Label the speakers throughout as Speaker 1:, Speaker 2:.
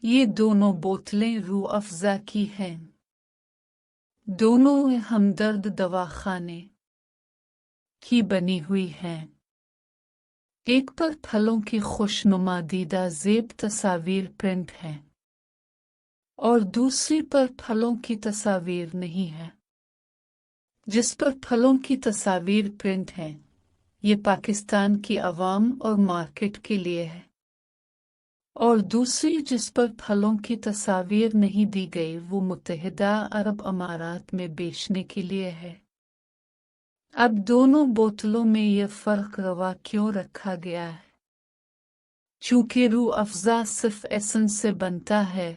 Speaker 1: یہ دونوں بوتلیں روح افزا کی ہیں۔ دونوں ہمدرد دواخانے کی بنی ہوئی ہیں۔ ایک پر پھلوں کی خوشنما دیدہ زیب تصاویر پرنٹ ہیں اور دوسری پر پھلوں کی تصاویر نہیں ہے۔ جس پر پھلوں کی تصاویر پرنٹ ہیں یہ پاکستان کی عوام اور مارکیٹ کے لیے ہے، اور دوسری جس پر پھلوں کی تصاویر نہیں دی گئی وہ متحدہ عرب امارات میں بیچنے کے لیے ہے۔ اب دونوں بوتلوں میں یہ فرق روا کیوں رکھا گیا ہے؟ چونکہ روح افزا صرف ایسنس سے بنتا ہے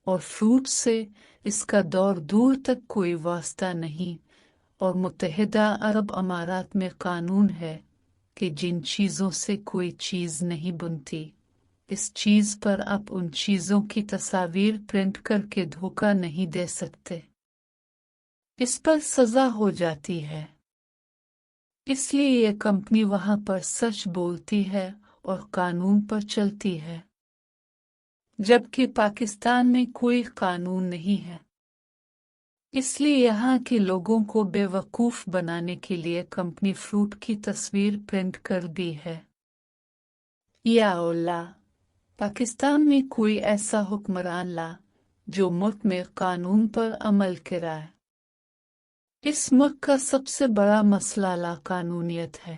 Speaker 1: اور فروٹ سے اس کا دور تک کوئی واسطہ نہیں، اور متحدہ عرب امارات میں قانون ہے کہ جن چیزوں سے کوئی چیز نہیں بنتی اس چیز پر آپ ان چیزوں کی تصاویر پرنٹ کر کے دھوکہ نہیں دے سکتے، اس پر سزا ہو جاتی ہے۔ اس لیے یہ کمپنی وہاں پر سچ بولتی ہے اور قانون پر چلتی ہے، جبکہ پاکستان میں کوئی قانون نہیں ہے۔ اس لیے یہاں کے لوگوں کو بے وقوف بنانے کے لیے کمپنی فروٹ کی تصویر پرنٹ کر دی ہے۔ یا اللہ، پاکستان میں کوئی ایسا حکمران لا جو ملک میں قانون پر عمل کرائے۔ اس ملک کا سب سے بڑا مسئلہ لا قانونیت ہے۔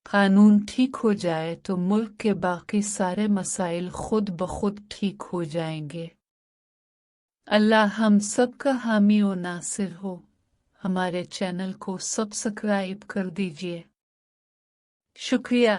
Speaker 1: قانون ٹھیک ہو جائے تو ملک کے باقی سارے مسائل خود بخود ٹھیک ہو جائیں گے۔ اللہ ہم سب کا حامی و ناصر ہو۔ ہمارے چینل کو سبسکرائب کر دیجئے۔ شکریہ۔